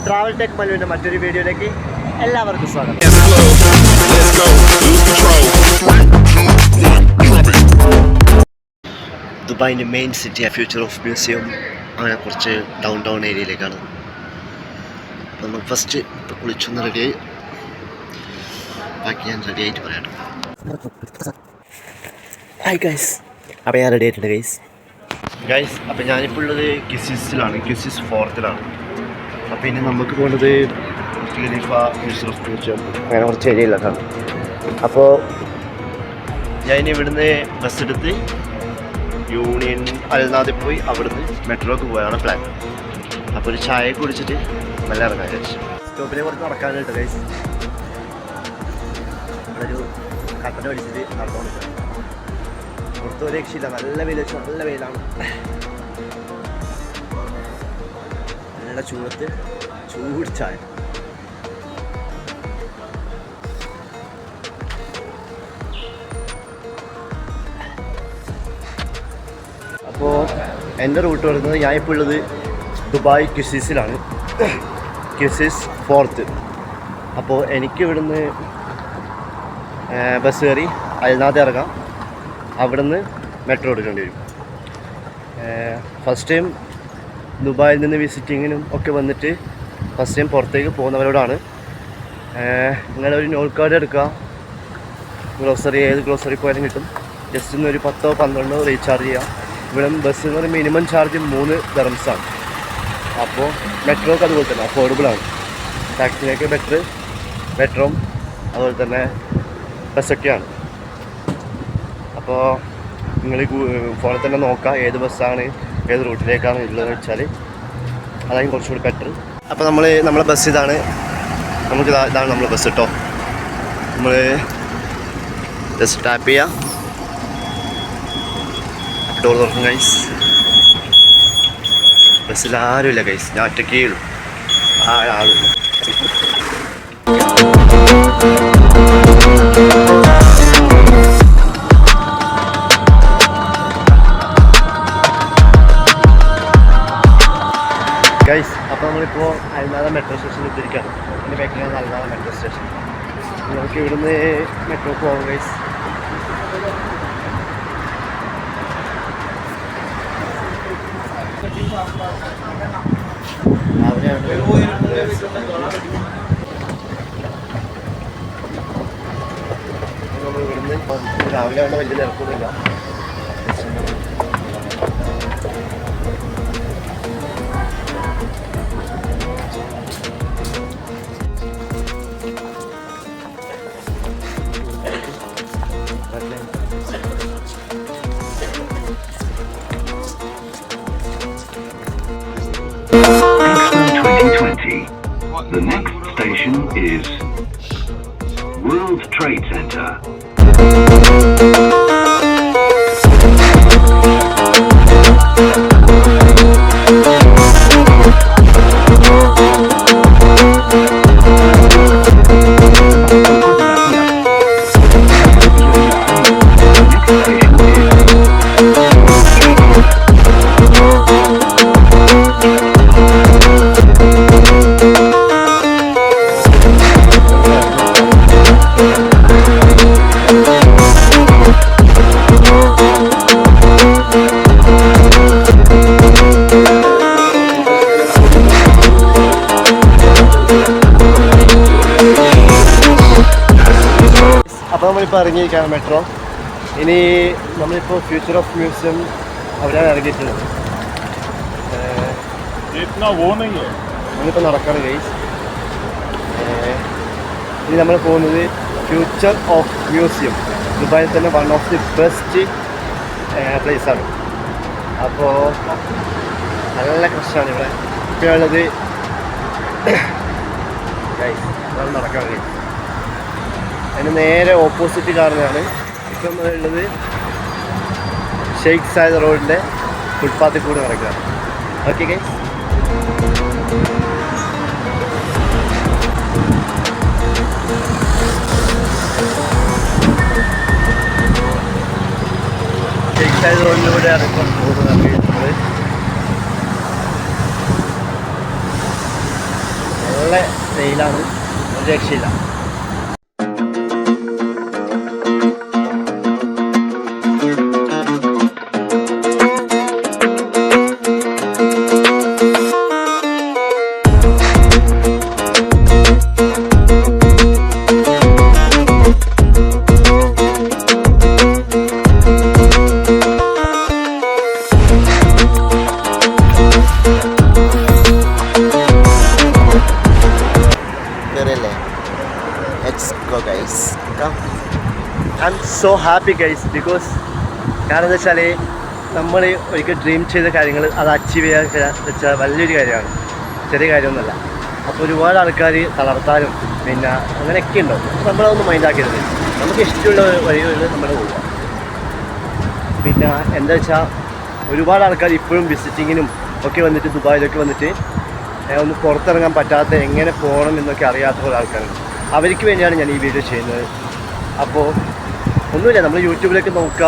Travel tech മല്ലുവിൻ്റെ മറ്റൊരു വീഡിയോയിലേക്ക് എല്ലാവർക്കും സ്വാഗതം. ദുബായിൻ്റെ main city, future of museum, അങ്ങനെ കുറച്ച് ഡൗൺ ഏരിയയിലേക്കാണ്. അപ്പോൾ നമ്മൾ ഫസ്റ്റ് കുളിച്ചൊന്ന് റെഡിയായി, ബാക്കി ഞാൻ റെഡി ആയിട്ട് പറയാം. ഹായ് ഗൈസ്, അപ്പോൾ ഞാൻ റെഡി ആയിട്ടുണ്ട് ഗൈസ്. അപ്പോൾ ഞാനിപ്പോൾ ഉള്ളത് ക്യൂസിസിലാണ്, ക്യൂസിസ് 4th അപ്പോൾ ഇനി നമുക്ക് പോകുന്നത് ഖലീഫ ഫ്യൂച്ചർ ഓഫ് മ്യൂസിയം, അങ്ങനെ കുറച്ച് ഏരിയയിലാണ്. അപ്പോൾ ഞാൻ ഇവിടുന്ന് ബസ് എടുത്ത് യൂണിയൻ അൽനാദിൽ പോയി അവിടുന്ന് മെട്രോക്ക് പോയാണ് പ്ലാൻ. അപ്പോൾ ഒരു ചായ കുടിച്ചിട്ട് നല്ല ഇറങ്ങാൻ വിചാരിച്ചു. സ്റ്റോപ്പിനെ കുറച്ച് നടക്കാനായിട്ട് ഗൈസ്, ഇവിടെ ഒരു കട്ടൻ അടിച്ചിട്ട് നടന്നുകൊണ്ടിരിക്കുക. പുറത്ത് ഒരു രക്ഷയില്ല, നല്ല വെയിൽ വെച്ചു, നല്ല വെയിലാണ്. നല്ല ചൂടത്ത് ചൂട് ചായ. അപ്പോൾ എൻ്റെ റൂട്ട് വരുന്നത്, ഞാൻ ഇപ്പോൾ ഉള്ളത് ദുബായ് ക്യൂസിസിലാണ്, ക്യൂസിസ് 4th. അപ്പോൾ എനിക്ക് ഇവിടുന്ന് ബസ് കയറി അൽനാദ് ഇറങ്ങാം, അവിടുന്ന് മെട്രോ എടുക്കേണ്ടി വരും. ഫസ്റ്റ് ടൈം ദുബായിൽ നിന്ന് വിസിറ്റിങ്ങിനും ഒക്കെ വന്നിട്ട് ഫസ്റ്റ് ടൈം പുറത്തേക്ക് പോകുന്നവരോടാണ്, നിങ്ങളൊരു നോട്ട് കാർഡ് എടുക്കുക. ഗ്രോസറി, ഏത് ഗ്രോസറി പോയാലും കിട്ടും. ജസ്റ്റ് ഒന്ന് ഒരു 10-12 റീചാർജ് ചെയ്യാം. ഇവിടെ ബസ്സിൽ നിന്ന് മിനിമം ചാർജ് 3 ദിർഹംസാണ്. അപ്പോൾ മെട്രോക്ക് അതുപോലെ തന്നെ അഫോർഡബിളാണ്. ടാക്സിനൊക്കെ ബെറ്റർ മെട്രോയും അതുപോലെ തന്നെ ബസ്സൊക്കെയാണ്. അപ്പോൾ നിങ്ങൾ ഫോണിൽ തന്നെ നോക്കുക ഏത് ബസ്സാണ്, ഏത് റൂട്ടിലേക്കാണ് ഉള്ളതെന്ന് വെച്ചാൽ അതായിരിക്കും കുറച്ചുകൂടി ബെറ്റർ. അപ്പോൾ നമ്മളെ ബസ് ഇതാണ്, ഇതാണ് നമ്മളെ ബസ് കേട്ടോ. നമ്മൾ ജസ്റ്റ് ടാപ്പ് ചെയ്യാം, ഡോർ തുറക്കും ഗൈസ്. ബസ്സിൽ ആരുമില്ല ഗൈസ്, ഞാൻ ഒറ്റയ്ക്കേ ഉള്ളൂ, ആളില്ല. ഗൈസ്, അപ്പോൾ നമ്മളിപ്പോൾ അൽനാദ മെട്രോ സ്റ്റേഷനിൽ എത്തിയിരിക്കുകയാണ്. എൻ്റെ ബാക്കിലാണ് അൽനാദ മെട്രോ സ്റ്റേഷൻ. നമുക്ക് ഇവിടുന്ന് മെട്രോ പോകാം ഗൈസ്. നമ്മൾ ഇവിടുന്ന് രാവിലെ ആവുമ്പോൾ വലിയ തിരക്കൊന്നുമില്ല. The next station is World Trade Center. അപ്പോൾ നമ്മളിപ്പോൾ ഇറങ്ങിയിരിക്കുകയാണ് മെട്രോ. ഇനി നമ്മളിപ്പോൾ ഫ്യൂച്ചർ ഓഫ് മ്യൂസിയം അവിടെയാണ് ഇറങ്ങിയിട്ടുള്ളത്. നമ്മളിപ്പോൾ നടക്കുകയാണ് ഗൈസ്. ഇനി നമ്മൾ പോകുന്നത് ഫ്യൂച്ചർ ഓഫ് മ്യൂസിയം, ദുബായിൽ തന്നെ വൺ ഓഫ് ദി ബെസ്റ്റ് പ്ലേസാണ്. അപ്പോൾ നല്ല ക്രഷാണ് ഇവിടെ ഇപ്പോൾ ഉള്ളത് ഗൈസ്. അതാണ് നടക്കുകയാണ് ഗൈസ്. അതിന് നേരെ ഓപ്പോസിറ്റ് കാണുന്നതാണ് ഇപ്പം ഉള്ളത് ഷെയ്ഖ് സായദ് റോഡിൻ്റെ ഫുട്പാത്തിൽ കൂടെ നടക്കുകയാണ്. Okay guys. ഷെയ്ഖ് സായദ് റോഡിലൂടെയാണ് ഇപ്പം പോകുന്നത്. നല്ല വെയിലാണ്, ഒരു രക്ഷയില്ല. I M so happy guys because കാരണം എന്താ വെച്ചാൽ നമ്മൾ ഒരിക്കൽ ഡ്രീം ചെയ്ത കാര്യങ്ങൾ അത് അച്ചീവ് ചെയ്യാൻ വെച്ചാൽ വലിയൊരു കാര്യമാണ്, ചെറിയ കാര്യമൊന്നുമല്ല. അപ്പോൾ ഒരുപാട് ആൾക്കാർ തളർത്താനും പിന്നെ അങ്ങനെയൊക്കെ ഉണ്ടാവും. നമ്മളതൊന്നും മൈൻഡാക്കരുത്, നമുക്ക് ഇഷ്ടമുള്ള വഴികളിൽ നമ്മൾ പോവുക. പിന്നെ എന്താ വെച്ചാൽ ഒരുപാട് ആൾക്കാർ ഇപ്പോഴും വിസിറ്റിങ്ങിനും ഒക്കെ വന്നിട്ട് ദുബായിലൊക്കെ വന്നിട്ട് ഒന്ന് പുറത്തിറങ്ങാൻ പറ്റാത്ത എങ്ങനെ പോകണം എന്നൊക്കെ അറിയാത്ത കുറേ ആൾക്കാരുണ്ട്. അവർക്ക് വേണ്ടിയാണ് ഞാൻ ഈ വീഡിയോ ചെയ്യുന്നത്. അപ്പോൾ ഒന്നുമില്ല, നമ്മൾ യൂട്യൂബിലൊക്കെ നോക്കുക,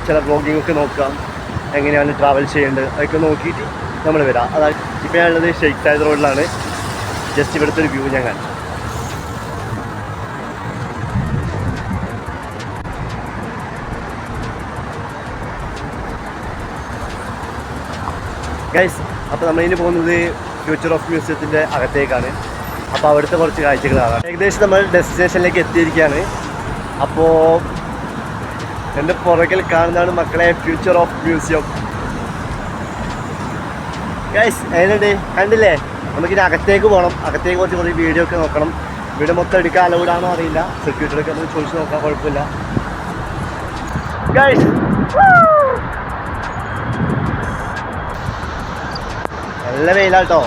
ചില വ്ളോഗിങ്ങൊക്കെ നോക്കാം, എങ്ങനെയാണ് ട്രാവൽ ചെയ്യേണ്ടത് അതൊക്കെ നോക്കിയിട്ട് നമ്മൾ വരാം. അതായത് ഇപ്പോൾ ഞാനുള്ളത് ഷെയ്ഖ് സായിദ് റോഡിലാണ്. ജസ്റ്റ് ഇവിടുത്തെ ഒരു വ്യൂ ഞാൻ കാണിച്ചു. ഗൈസ്, അപ്പോൾ നമ്മളിനി പോകുന്നത് ഫ്യൂച്ചർ ഓഫ് മ്യൂസിയത്തിൻ്റെ അകത്തേക്കാണ്. അപ്പോൾ അവിടുത്തെ കുറച്ച് കാഴ്ചകളാണ്. ഏകദേശം നമ്മൾ ഡെസ്റ്റിനേഷനിലേക്ക് എത്തിയിരിക്കുകയാണ്. അപ്പോൾ എൻ്റെ പുറകിൽ കാണുന്നതാണ് മക്കളെ ഫ്യൂച്ചർ ഓഫ് മ്യൂസിയം. ഗൈസ് എങ്ങനെയുണ്ട്, കണ്ടില്ലേ? നമുക്കിനി അകത്തേക്ക് പോകണം. അകത്തേക്ക് കുറച്ച് വീഡിയോ ഒക്കെ നോക്കണം. വീഡിയോ മൊത്തം എടുക്കാൻ അലൗഡാണോ അറിയില്ല, സെക്യൂരിറ്റിയൊക്കെ നമുക്ക് ചോദിച്ച് നോക്കാം, കുഴപ്പമില്ല. ഗൈസ് നല്ല വെയിലാട്ടോ.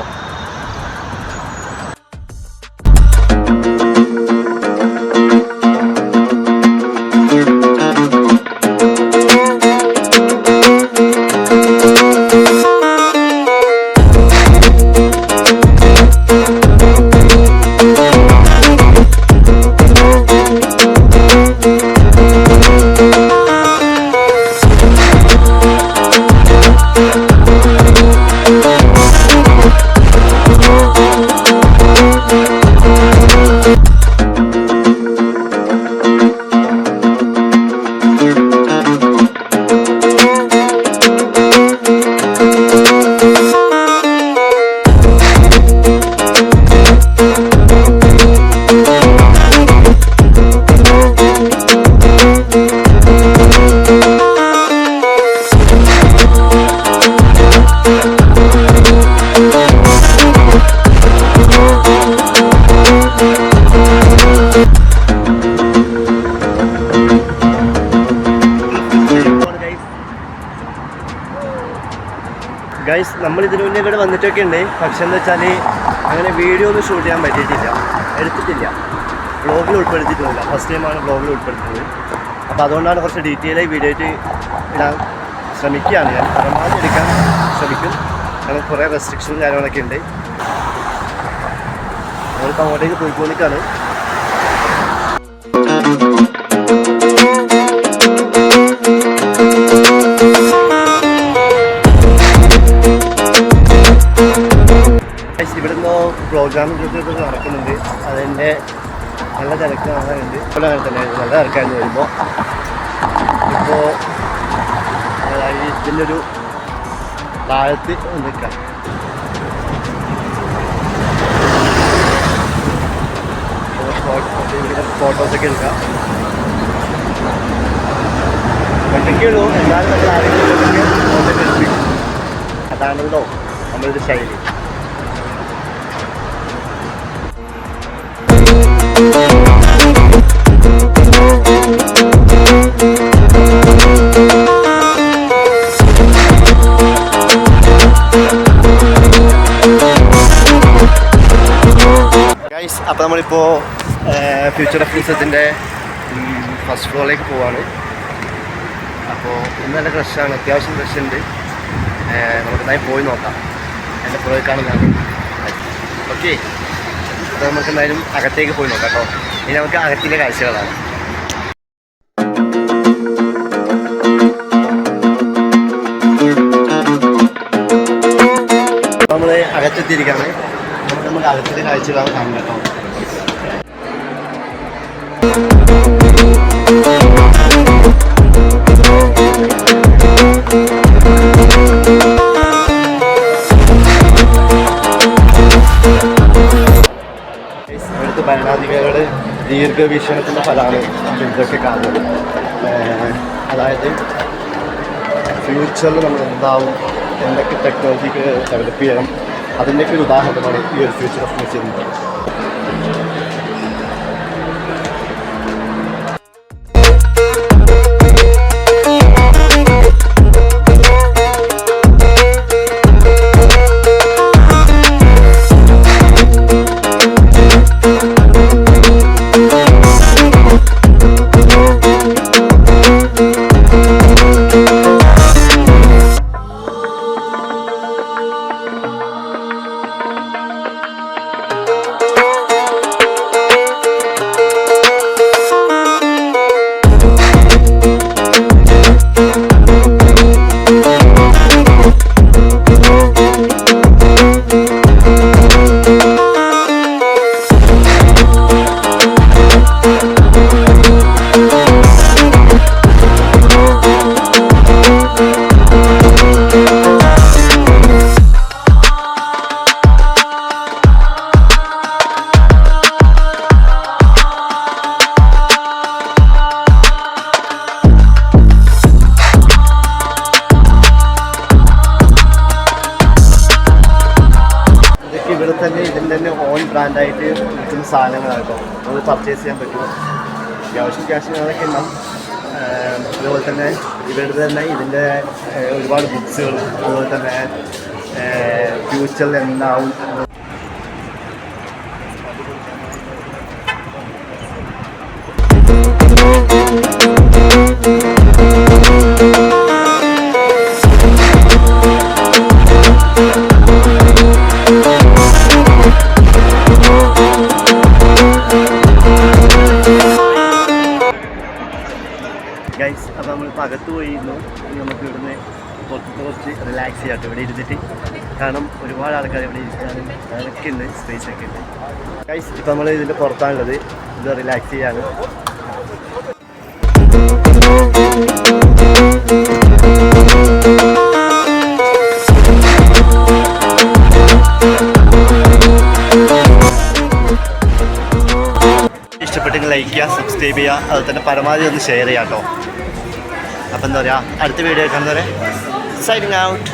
ഗൈസ് നമ്മളിതിനു മുന്നേ ഇവിടെ വന്നിട്ടൊക്കെ ഉണ്ട്. പക്ഷെ എന്താ വെച്ചാൽ അങ്ങനെ വീഡിയോ ഒന്നും ഷൂട്ട് ചെയ്യാൻ പറ്റിയിട്ടില്ല, എടുത്തിട്ടില്ല, വ്ളോഗിൽ ഉൾപ്പെടുത്തിയിട്ടില്ല. ഫസ്റ്റ് ടൈമാണ് വ്ളോഗിൽ ഉൾപ്പെടുത്തുന്നത്. അപ്പോൾ അതുകൊണ്ടാണ് കുറച്ച് ഡീറ്റെയിലായി വീഡിയോ ആയിട്ട് ഇടാൻ ശ്രമിക്കുകയാണ്. ഞാൻ പരമാവധി എടുക്കാൻ ശ്രമിക്കും. കാരണം കുറേ റെസ്ട്രിക്ഷനും കാര്യങ്ങളൊക്കെ ഉണ്ട്. നമ്മളിപ്പോൾ അങ്ങോട്ടേക്ക് പോയിക്കൊണ്ടിരിക്കുകയാണ്. ഇവിടുന്ന് പ്രോഗ്രാമുകളൊക്കെ നടക്കുന്നുണ്ട്. അതിൻ്റെ നല്ല തിരക്ക് കാണാനുണ്ട്. ഇപ്പോൾ അങ്ങനെ തന്നെ നല്ല തിരക്കായിരുന്നു വരുമ്പോൾ. ഇപ്പോൾ ഇതിൻ്റെ ഒരു താഴത്ത് നിൽക്കാം. ഫോട്ടോസൊക്കെ എടുക്കാം. ഒറ്റയ്ക്കുള്ളൂ, എല്ലാവരും നമ്മൾ ആരെങ്കിലും ഫോട്ടോ എടുപ്പിക്കും. അതാണല്ലോ നമ്മളൊരു ശൈലി. ഗൈസ്, അപ്പോൾ നമ്മളിപ്പോൾ ഫ്യൂച്ചർ ഓഫ് മ്യൂസിയത്തിൻ്റെ ഫസ്റ്റ് ഫ്ലോറിലേക്ക് പോവാണ്. അപ്പോൾ ഇന്ന് നല്ല റഷാണ്, അത്യാവശ്യം റഷ് ഉണ്ട്. നമുക്ക് എന്തായാലും പോയി നോക്കാം. എൻ്റെ പുറകെ കാണുന്നതാണ്. ഓക്കെ, അപ്പോൾ നമുക്ക് എന്തായാലും അകത്തേക്ക് പോയി നോക്കാം കേട്ടോ. ഇനി നമുക്ക് അകത്തിൻ്റെ കാഴ്ചകളാണ്. നമ്മൾ അകത്തെത്തിയിരിക്കുകയാണ്. നമുക്ക് അകത്തിലെ കാഴ്ചകളാണ് കാണുന്നത് കേട്ടോ. ഇവിടുത്തെ ഭരണാധികാരികളുടെ ദീർഘവീക്ഷണത്തിൻ്റെ ഫലമാണ് ഇതൊക്കെ കാണുന്നത്. അതായത് ഫ്യൂച്ചറിൽ നമ്മൾ എന്താവും, എന്തൊക്കെ ടെക്നോളജിക്ക് ഡെവലപ്പ് ചെയ്യണം, അതിൻ്റെയൊക്കെ ഒരു ഉദാഹരണമാണ് ഈ ഒരു ഫ്യൂച്ചർ ഓഫ് മ്യൂസിയം. ഇവിടെ തന്നെ ഇതിൻ്റെ തന്നെ ഓൺ ബ്രാൻഡായിട്ട് വിൽക്കുന്ന സാധനങ്ങളാട്ടോ അത് പർച്ചേസ് ചെയ്യാൻ പറ്റും. അത്യാവശ്യം ക്യാഷ് അതൊക്കെ ഉണ്ടാവും. അതുപോലെ തന്നെ ഇവരുടെ തന്നെ ഇതിൻ്റെ ഒരുപാട് ബുക്സുകളും അതുപോലെ തന്നെ ഫ്യൂച്ചറിൽ എന്താവും ഗൈസ്. അപ്പോൾ നമ്മളിപ്പോൾ അകത്ത് പോയിരുന്നു. നമുക്ക് ഇവിടുന്ന് കുറച്ച് റിലാക്സ് ചെയ്യാം ഇവിടെ ഇരുന്നിട്ട്. കാരണം ഒരുപാട് ആൾക്കാർ ഇവിടെ ഇരിക്കാനും അതൊക്കെ ഉണ്ട്, സ്പേസ് ഒക്കെ ഉണ്ട്. ഗൈസ് ഇപ്പോൾ നമ്മൾ ഇതിൻ്റെ പുറത്താണുള്ളത്. ഇത് റിലാക്സ് ചെയ്യാണ്. ഇഷ്ടപ്പെട്ടെങ്കിൽ ലൈക്ക് ചെയ്യുക, സബ്സ്ക്രൈബ് ചെയ്യുക, അതുപോലെ തന്നെ പരമാവധി ഒന്ന് ഷെയർ ചെയ്യാം കേട്ടോ. അപ്പം എന്താ പറയുക, അടുത്ത വീഡിയോ കാണുന്നവരെ സൈനിങ് ഔട്ട്.